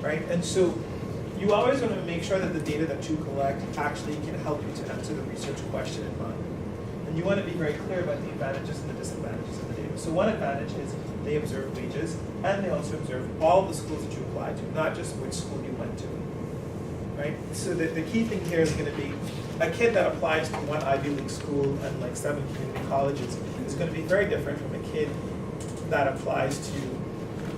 right? And so you always want to make sure that the data that you collect actually can help you to answer the research question in mind. And you want to be very clear about the advantages and the disadvantages of the data. So one advantage is they observe wages, and they also observe all the schools that you apply to, not just which school you went to, right? So the key thing here is going to be a kid that applies to one Ivy League school and like 7 community colleges is going to be very different from a kid that applies to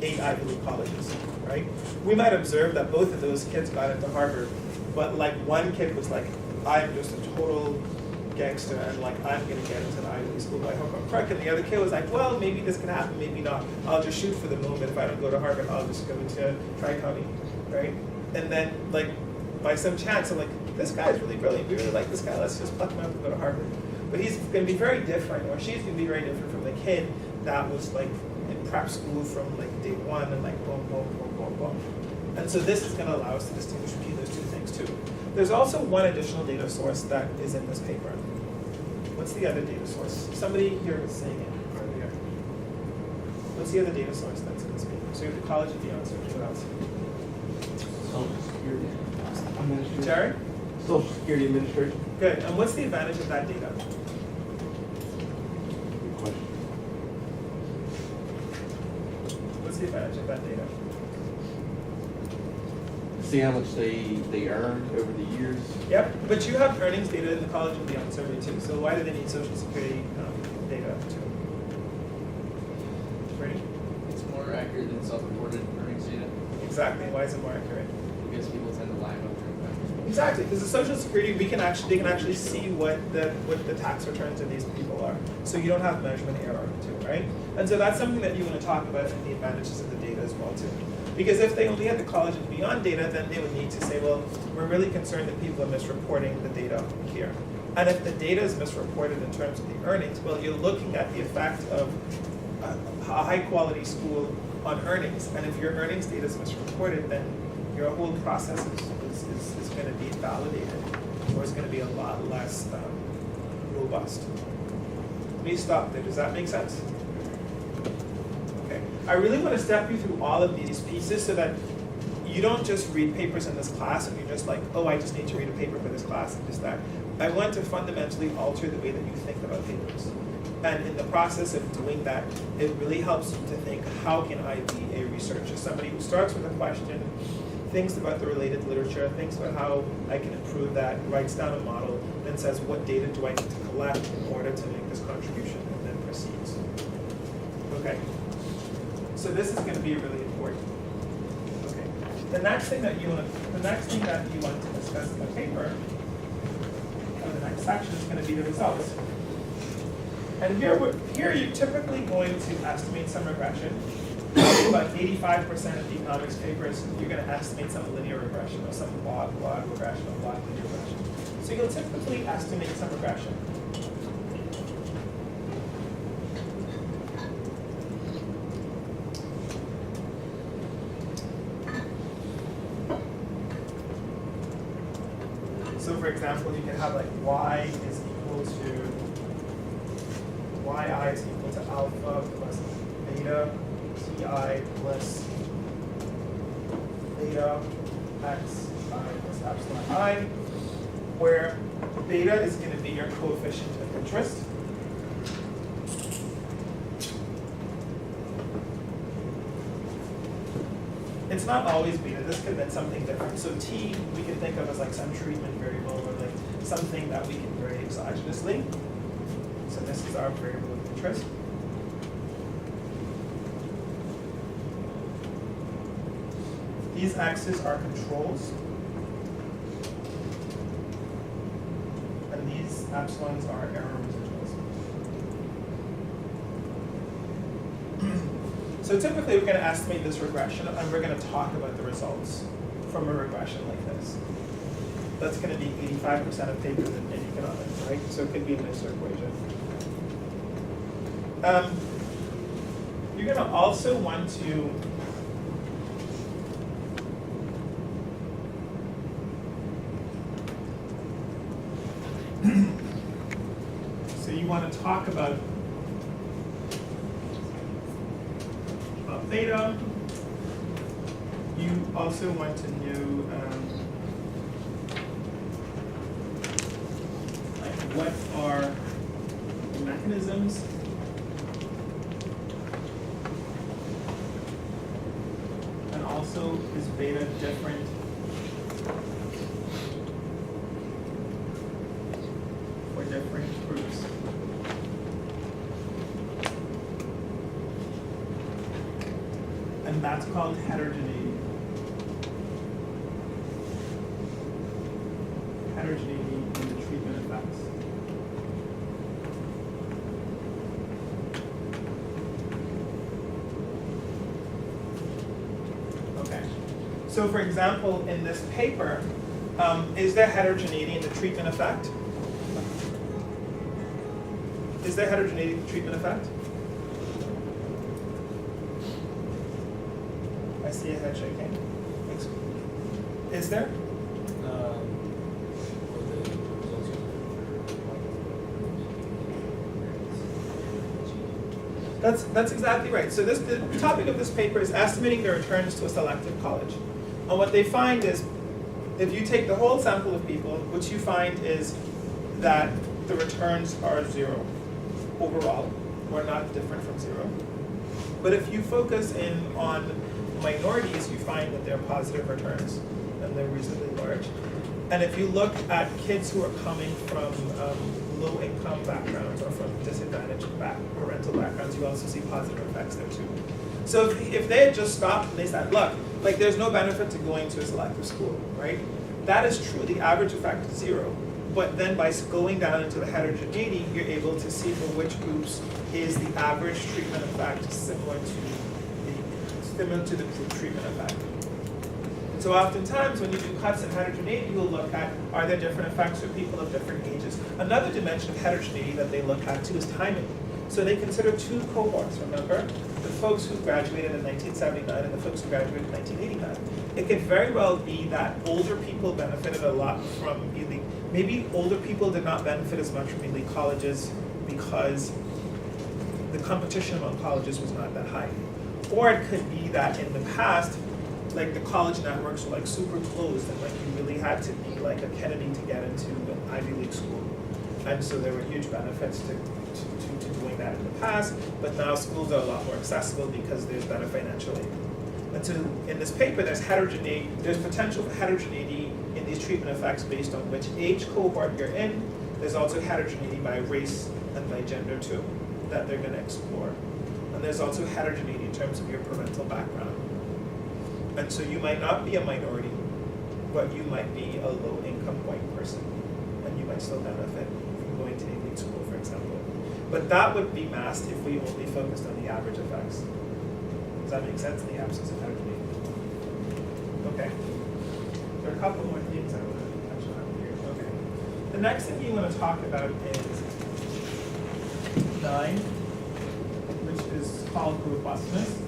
8 Ivy League colleges, right? We might observe that both of those kids got into Harvard, but like one kid was like, I'm just a total gangster and like I'm gonna get into an Ivy League school by hook or crook, and the other kid was like, well, maybe this can happen, maybe not. I'll just shoot for the moment. If I don't go to Harvard, I'll just go into Tri-County, right? And then like by some chance, I'm like, this guy's really brilliant. We really like this guy. Let's just pluck him out and go to Harvard. But he's going to be very different, or she's going to be very different from the kid that was like in prep school from like day one and like boom, boom, boom, boom, boom. And so this is going to allow us to distinguish between those two things too. There's also one additional data source that is in this paper. What's the other data source? Somebody here was saying it earlier. What's the other data source that's in this paper? So you have the College of the Answer. What else? Social Security Administration. Jerry? Social Security Administration. Good. And what's the advantage of that data? Good question. What's the advantage of that data? See how much they earned over the years. Yep, but you have earnings data in the College of the Young Survey too, so why do they need Social Security data too? Ready? It's more accurate than self-reported earnings data Exactly, why is it more accurate? because people tend to lie about their income. Exactly, because the Social Security, they can actually see what the tax returns of these people are. So you don't have measurement error too, right? And so that's something that you want to talk about in the advantages of the data as well too. Because if they only had the College and Beyond data, then they would need to say, well, we're really concerned that people are misreporting the data here. And if the data is misreported in terms of the earnings, well, you're looking at the effect of a high quality school on earnings. And if your earnings data is misreported, then your whole process is going to be validated, or it's going to be a lot less robust. Let me stop there. Does that make sense? Okay. I really want to step you through all of these pieces so that you don't just read papers in this class and you're just like, oh, I just need to read a paper for this class and just that. I want to fundamentally alter the way that you think about papers. And in the process of doing that, it really helps you to think, how can I be a researcher? Somebody who starts with a question, thinks about the related literature, thinks about how I can improve that, writes down a model, then says, what data do I need to collect in order to make this contribution, and then proceeds. Okay. So this is going to be really important. Okay. The next thing that you want to discuss in the paper, or the next section, is going to be the results. And here you're typically going to estimate some regression. About 85% of the economics papers, you're going to estimate some linear regression or some log regression or log linear regression. So you'll typically estimate some regression. So for example, you can have like yi is equal to alpha plus beta ti plus beta x I plus epsilon I, where beta is going to be your coefficient of interest. It's not always beta. This could have been something different. So t we can think of as like some treatment variable or like something that we can vary exogenously. So this is our variable of interest. These x's are controls. And these epsilons are error residuals. So typically we're going to estimate this regression and we're going to talk about the results from a regression like this. That's going to be 85% of papers in economics, right? So it could be a mixed equation. You're going to also want to so you want to talk about beta, You also want to know like what are the mechanisms and also is beta different for different groups. And that's called heterogeneity. Heterogeneity in the treatment effects. Okay. So for example, in this paper, is there heterogeneity in the treatment effect? Is there heterogeneity in the treatment effect? I see a head shaking. Is there? That's exactly right. So the topic of this paper is estimating the returns to a selective college. And what they find is, if you take the whole sample of people, what you find is that the returns are 0 overall, or not different from 0. But if you focus in on minorities, you find that they're positive returns, and they're reasonably large. And if you look at kids who are coming from low-income backgrounds or from disadvantaged parental backgrounds, you also see positive effects there too. So if they had just stopped and they said, look, like there's no benefit to going to a selective school, right? That is true, the average effect is 0. But then by going down into the heterogeneity, you're able to see for which groups is the average treatment effect similar to the group treatment effect. And so oftentimes when you do cuts in heterogeneity, you'll look at, are there different effects for people of different ages? Another dimension of heterogeneity that they look at too is timing. So they consider 2 cohorts, remember? The folks who graduated in 1979 and the folks who graduated in 1989. It could very well be that older people benefited a lot from elite. Maybe older people did not benefit as much from elite colleges because the competition among colleges was not that high. Or it could be that in the past, like the college networks were like super closed and like you really had to be like a Kennedy to get into an Ivy League school. And so there were huge benefits to doing that in the past, but now schools are a lot more accessible because there's better financial aid. And so in this paper, there's heterogeneity, there's potential for heterogeneity in these treatment effects based on which age cohort you're in. There's also heterogeneity by race and by gender too, that they're gonna explore. And there's also heterogeneity in terms of your parental background. And so you might not be a minority, but you might be a low-income white person, and you might still benefit from going to elite school, for example. But that would be masked if we only focused on the average effects. Does that make sense in the absence of heterogeneity? Okay. There are a couple more things I want to touch on here. Okay. The next thing you want to talk about is 9, which is called robustness.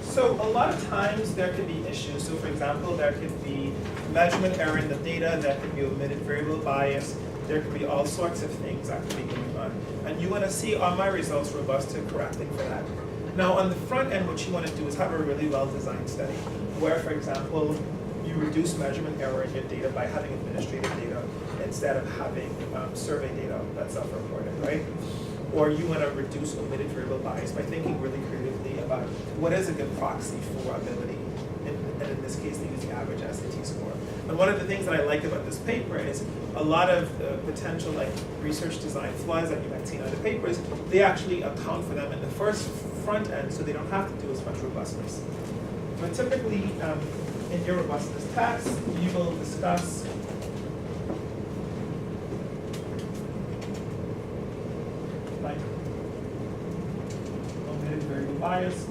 So a lot of times there could be issues. So for example, there could be measurement error in the data, there could be omitted variable bias, there could be all sorts of things that could be going on. And you want to see, are my results robust to correcting for that? Now on the front end, what you want to do is have a really well-designed study where, for example, you reduce measurement error in your data by having administrative data instead of having survey data that's self-reported, right? Or you want to reduce omitted variable bias by thinking really creatively about what is a good proxy for ability. And in this case, they use the average SAT score. And one of the things that I like about this paper is a lot of potential like research design flaws that you might see in other papers, they actually account for them in the front end, so they don't have to do as much robustness. But typically, in your robustness test, you will discuss like omitted variable bias.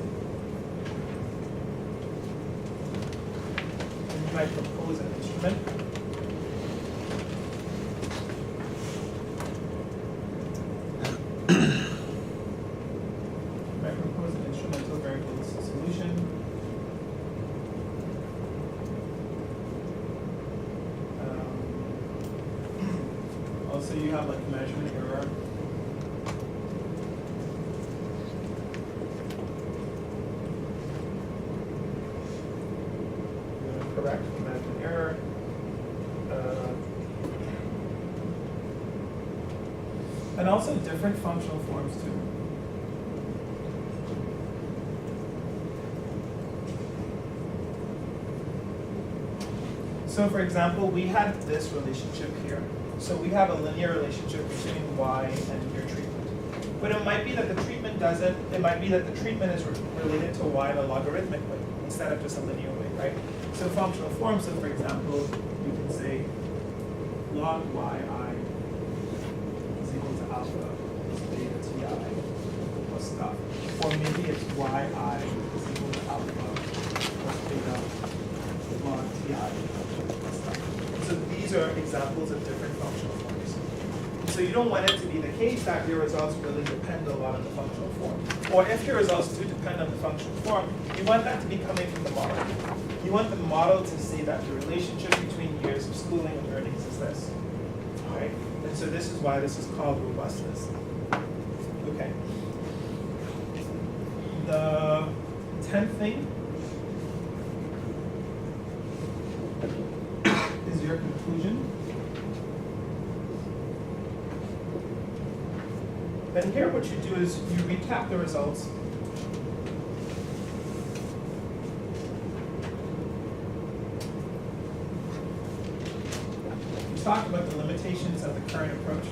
And you might propose an instrument. You might propose an instrumental variable solution. Also, you have like measurement error. correct management error. And also different functional forms too. So for example, we had this relationship here. So we have a linear relationship between y and your treatment. But it might be that the treatment doesn't, it might be that the treatment is related to y in a logarithmic way instead of just a linear way, right? So functional forms, so for example, you can say log yi is equal to alpha beta ti plus stuff. Or maybe it's yi is equal to alpha plus beta log ti plus stuff. So these are examples of different functional forms. So you don't want it to be the case that your results really depend a lot on the functional form. Or if your results do depend on the functional form, you want that to be coming from the model. You want the model to say that the relationship between years of schooling and earnings is this. All right? And so this is why this is called robustness. Okay. The 10th thing is your conclusion. Then here what you do is you recap the results. You talk about the limitations of the current approach.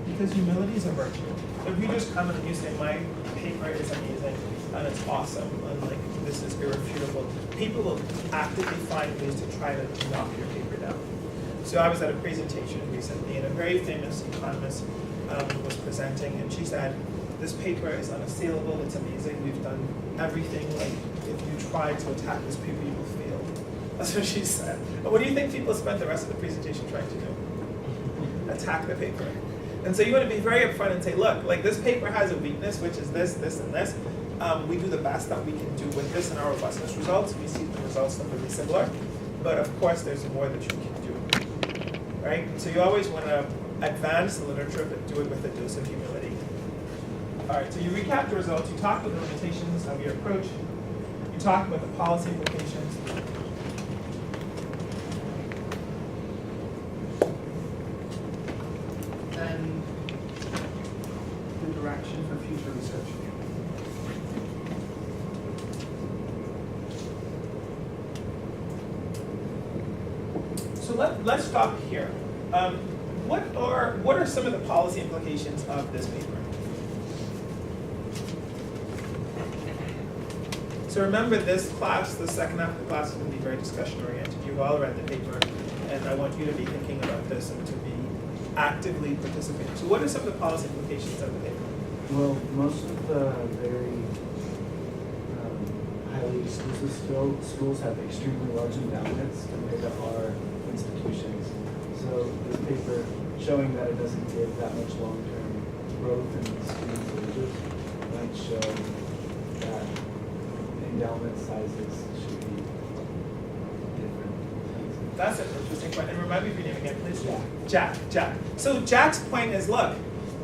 Because humility is a virtue. If you just come in and you say, my paper is amazing and it's awesome and like this is irrefutable, people will actively find ways to try to knock your paper down. So I was at a presentation recently and a very famous economist was presenting and she said, this paper is unassailable, it's amazing, we've done everything, like if you try to attack this paper you will fail. That's what she said. And what do you think people spent the rest of the presentation trying to do? Attack the paper. And so you want to be very upfront and say, look, like this paper has a weakness, which is this, this, and this. We do the best that we can do with this in our robustness results. We see the results look really similar, but of course there's more that you can do, right? So you always want to advance the literature, but do it with a dose of humility. All right, so you recap the results, you talk about the limitations of your approach, you talk about the policy implications, and the direction for future research. So let's stop here. What are some of the policy implications of this paper? So remember this class, the second half of the class is going to be very discussion oriented. You've all read the paper, and I want you to be thinking about this and to be actively participating. So what are some of the policy implications of the paper? Well, most of the very highly exclusive schools have extremely large endowments compared to our institutions. So this paper showing that it doesn't give that much long-term growth in students' wages might show that endowment sizes should be different. That's an interesting point. And remind me of your name again, please. Jack. Jack. So Jack's point is, look,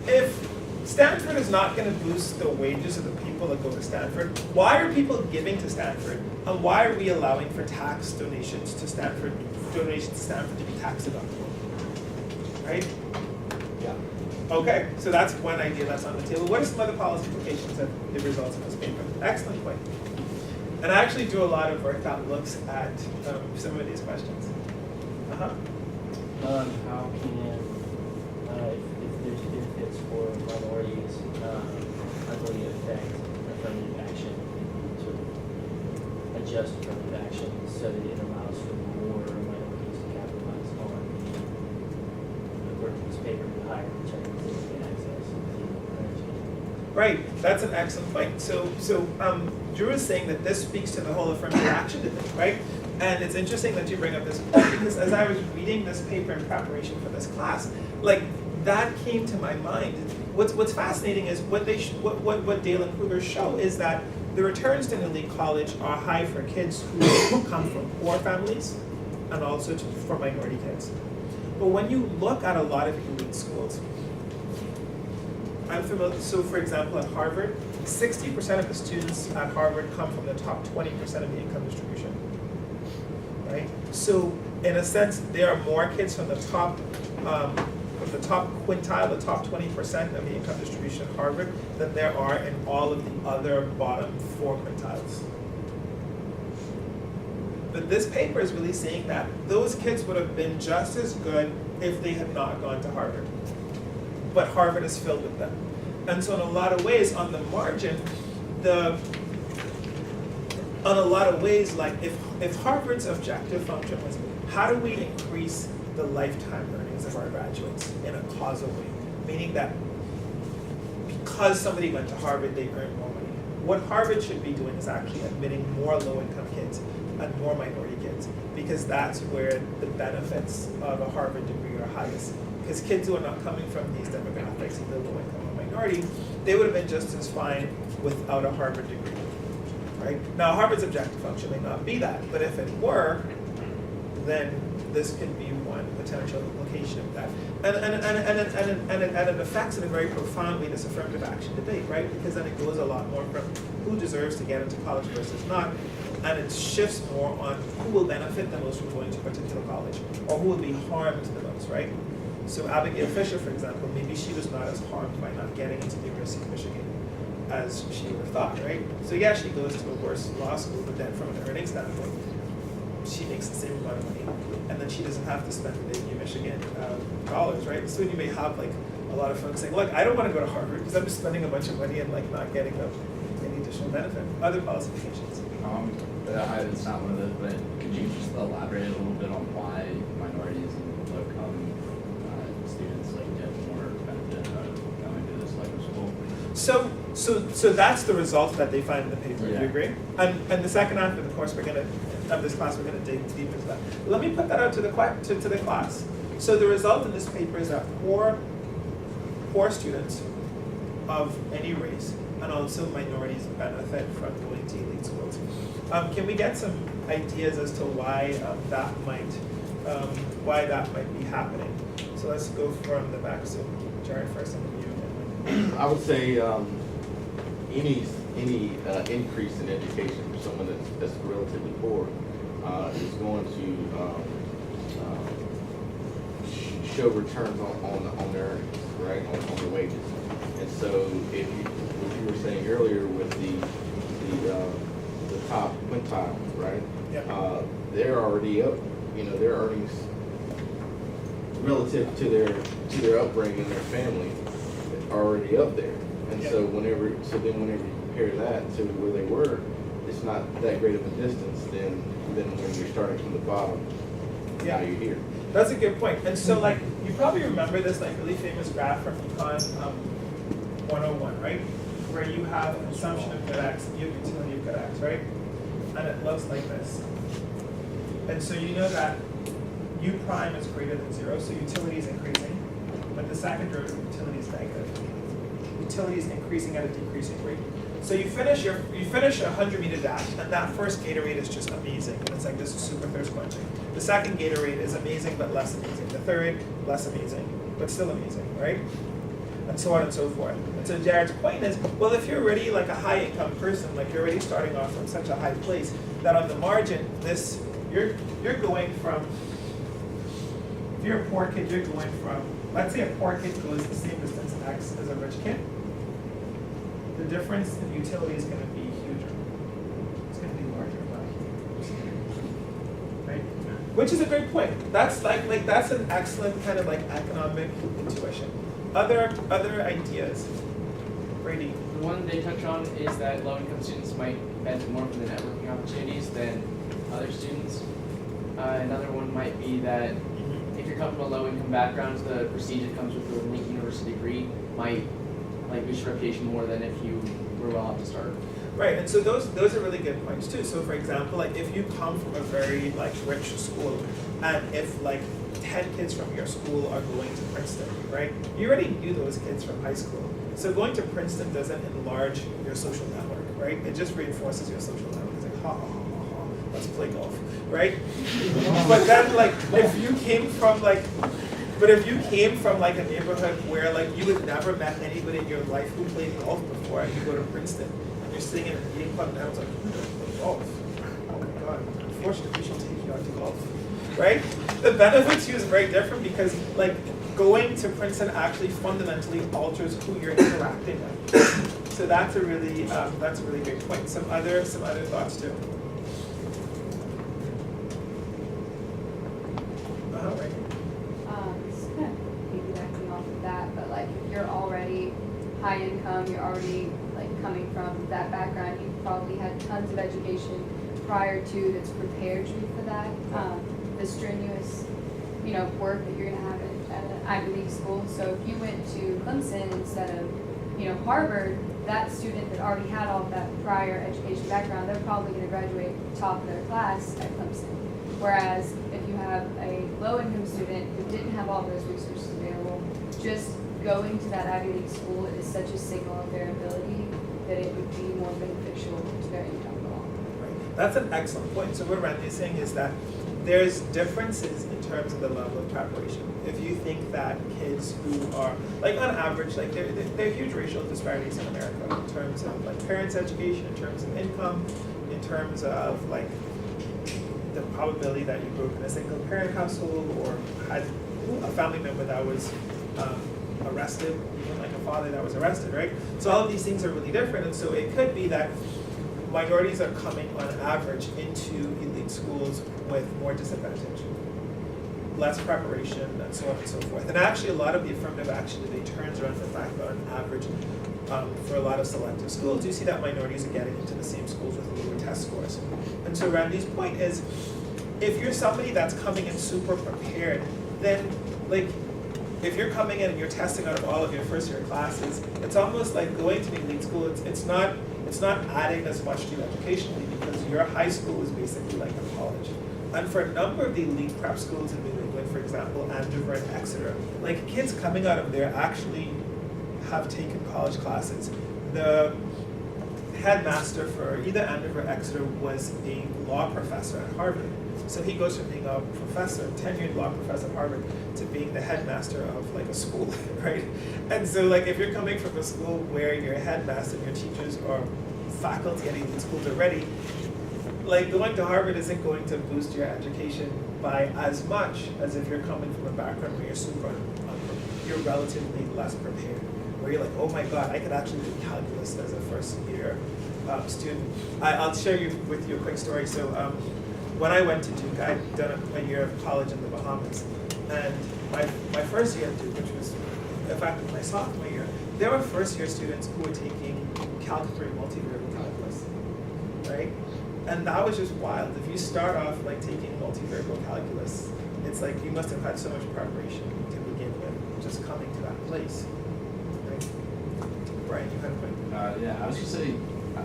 if Stanford is not going to boost the wages of the people that go to Stanford, why are people giving to Stanford? And why are we allowing for tax donations to Stanford to be tax deductible? Right? Yeah. Okay, so that's one idea that's on the table. What are some other policy implications of the results of this paper? Excellent point. And I actually do a lot of work that looks at some of these questions. How can, if there's benefits for minorities, how can we affect affirmative action to adjust affirmative action so that it allows for more minorities to capitalize on according to this paper, the higher returns that they get access to energy? Right, that's an excellent point. So Drew is saying that this speaks to the whole affirmative action debate, right? And it's interesting that you bring up this point because as I was reading this paper in preparation for this class, like that came to my mind. What's fascinating is what Dale and Kruger show is that the returns to an elite college are high for kids who come from poor families and also for minority kids. But when you look at a lot of elite schools, unfamiliar, so for example, at Harvard, 60% of the students at Harvard come from the top 20% of the income distribution, right? So in a sense, there are more kids from the top quintile, the top 20% of the income distribution at Harvard than there are in all of the other bottom 4 quintiles. But this paper is really saying that those kids would have been just as good if they had not gone to Harvard. But Harvard is filled with them. And so in a lot of ways, on the margin, like if Harvard's objective function was, how do we increase the lifetime earnings of our graduates in a causal way? Meaning that because somebody went to Harvard, they earn more money. What Harvard should be doing is actually admitting more low-income kids and more minority kids, because that's where the benefits of a Harvard degree are highest. Because kids who are not coming from these demographics, either low income or minority, they would have been just as fine without a Harvard degree, right? Now, Harvard's objective function may not be that, but if it were, then this could be one potential implication of that. And it affects in a very profound way this affirmative action debate, right? Because then it goes a lot more from who deserves to get into college versus not, and it shifts more on who will benefit the most from going to a particular college, or who will be harmed the most, right? So Abigail Fisher, for example, maybe she was not as harmed by not getting into the University of Michigan as she would have thought, right? So yeah, she goes to a worse law school, but then from an earnings standpoint, she makes the same amount of money, and then she doesn't have to spend the New Michigan dollars, right? So you may have like a lot of folks saying, look, I don't want to go to Harvard because I'm just spending a bunch of money and like not getting any additional benefit. Other qualifications. It's not one of those, but could you just elaborate a little bit on why minorities and low-income students like get more benefit out of going to this type of school? So that's the result that they find in the paper. Do Yeah. you agree? And the second half of the course, of this class, we're gonna dig deep into that. Let me put that out to the class. So the result in this paper is that poor students of any race and also minorities benefit from going to elite schools. Can we get some ideas as to why that might be happening? So let's go from the back. So Jared first, and then you. I would say any increase in education for someone that's relatively poor is going to show returns on their earnings, right, on their wages. And so if what you were saying earlier with the top quintile, right? Yeah. They're already up, their earnings relative to their upbringing and their family are already up there. And Yeah. so whenever you compare that to where they were, it's not that great of a distance than when you're starting from the bottom. Yeah. Now you're here. That's a good point. And so like you probably remember this like really famous graph from Econ 101, right? Where you have an assumption of good X and you have utility of good X, right? And it looks like this. And so you know that U prime is greater than 0, so utility is increasing, but the second derivative of utility is negative. Utility is increasing at a decreasing rate. So you finish a 100-meter dash, and that first Gatorade is just amazing. It's like this is super thirst quenching. The second Gatorade is amazing but less amazing. The third, less amazing, but still amazing, right? And so on and so forth. And so Jared's point is, well, if you're already like a high income person, like you're already starting off from such a high place, that on the margin, you're going from, if you're a poor kid, you're going from, let's say a poor kid goes the same distance X as a rich kid, the difference in utility is going to be huger. It's going to be larger, not huge. Right? Which is a great point. That's like that's an excellent kind of like economic intuition. Other ideas, Brady. The one they touch on is that low-income students might benefit more from the networking opportunities than other students. Another one might be that if you come from a low-income background, the prestige that comes with the elite university degree might boost your reputation more than if you were well off to start. Right, and so those are really good points too. So for example, like if you come from a very like rich school, and if like 10 kids from your school are going to Princeton, right? You already knew those kids from high school. So going to Princeton doesn't enlarge your social network, right? It just reinforces your social network. It's like, ha, ha, ha, ha, let's play golf, right? But then like, if you came from like But if you came from like a neighborhood where like you had never met anybody in your life who played golf before, and you go to Princeton, and you're sitting in a meeting club, and I was like, who does play golf? Oh my God, unfortunately, we shall take you out to golf, right? The benefit to you is very different because like going to Princeton actually fundamentally alters who you're interacting with. So that's a really great point. Some other thoughts too. Right. Just kind of piggybacking off of that, but like if you're already high income, you're already like coming from that background, you've probably had tons of education prior to that's prepared you for that. The strenuous, work that you're gonna have at an Ivy League school. So if you went to Clemson instead of, Harvard, that student that already had all of that prior education background, they're probably gonna graduate top of their class at Clemson. Whereas if you have a low-income student who didn't have all those resources available, just going to that Ivy League school is such a signal of their ability that it would be more beneficial to their income in the long run. Right. That's an excellent point. So what Randy is saying is that there's differences in terms of the level of preparation. If you think that kids who are, like on average, like there are huge racial disparities in America in terms of like parents' education, in terms of income, in terms of like the probability that you grew up in a single parent household or had a family member that was arrested, even like a father that was arrested, right? So all of these things are really different, and so it could be that minorities are coming on average into elite schools with more disadvantage, less preparation, and so on and so forth. And actually, a lot of the affirmative action debate turns around the fact that on average, for a lot of selective schools, you see that minorities are getting into the same schools with lower test scores. And so Randy's point is, if you're somebody that's coming in super prepared, then like, if you're coming in and you're testing out of all of your first year classes, it's almost like going to the elite school. It's not adding as much to you educationally because your high school is basically like a college. And for a number of the elite prep schools in New England, for example, Andover and Exeter, like kids coming out of there actually have taken college classes. The headmaster for either Andover or Exeter was a law professor at Harvard. So he goes from being a professor, tenured law professor at Harvard, to being the headmaster of like a school, right? And so like if you're coming from a school where your headmaster and your teachers are faculty at elite schools already, like going to Harvard isn't going to boost your education by as much as if you're coming from a background where you're relatively less prepared. Where you're like, oh my God, I could actually do calculus as a first year student. I'll share with you a quick story. So when I went to Duke, I'd done a year of college in the Bahamas. And my first year at Duke, which was in fact my sophomore year, there were first year students who were taking Calc 3 multivariable calculus, right? And that was just wild. If you start off like taking multivariable calculus, it's like you must have had so much preparation to begin with, just coming to that place. Brian, you had a point? Yeah, I was just saying, I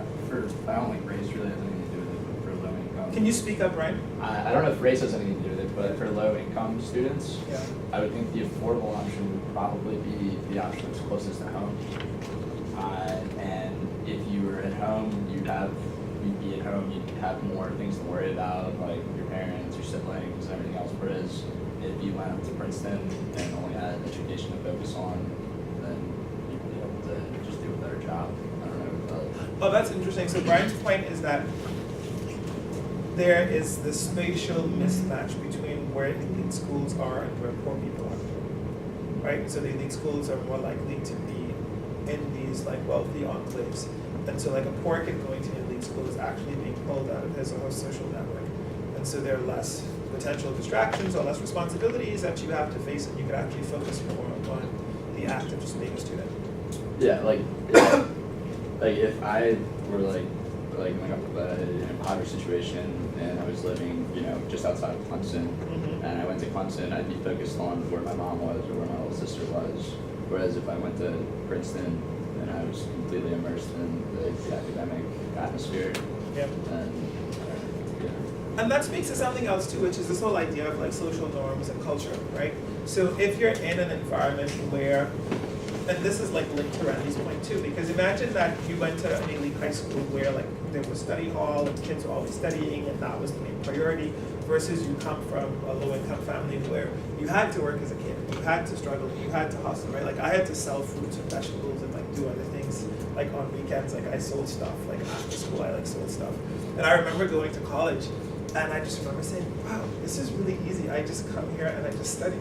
don't think race really has anything to do with it, but for low income. Can you speak up, Brian? I don't know if race has anything to do with it, but for low income students, Yeah. I would think the affordable option would probably be the option that's closest to home. And if you were at home, you'd be at home, you'd have more things to worry about, like your parents, your siblings, everything else. Whereas if you went up to Princeton and only had education to focus on, then you'd be able to just do a better job. I don't know. Oh, that's interesting. So Brian's point is that there is this spatial mismatch between where elite schools are and where poor people are, right? So the elite schools are more likely to be in these like wealthy enclaves. And so like a poor kid going to an elite school is actually being pulled out of his or her social network. And so there are less potential distractions or less responsibilities that you have to face, and you can actually focus more on the act of just being a student. Yeah, like if I were like in a impoverished situation and I was living, just outside of Clemson, Mm-hmm. and I went to Clemson, I'd be focused on where my mom was or where my little sister was. Whereas if I went to Princeton and I was completely immersed in the academic atmosphere, Yep. And that speaks to something else too, which is this whole idea of like social norms and culture, right? So if you're in an environment where and this is like linked to Randy's point too, because imagine that you went to an elite high school where like there was study hall and kids were always studying and that was the main priority, versus you come from a low income family where you had to work as a kid, you had to struggle, you had to hustle, right? Like I had to sell fruits and vegetables and like do other things, like on weekends, like I sold stuff, like after school I like sold stuff. And I remember going to college and I just remember saying, wow, this is really easy. I just come here and I just study.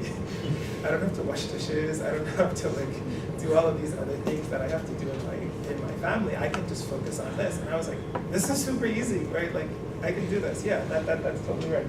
I don't have to wash dishes. I don't have to like do all of these other things that I have to do in my family. I can just focus on this. And I was like, this is super easy, right? Like I can do this. Yeah, that's totally right.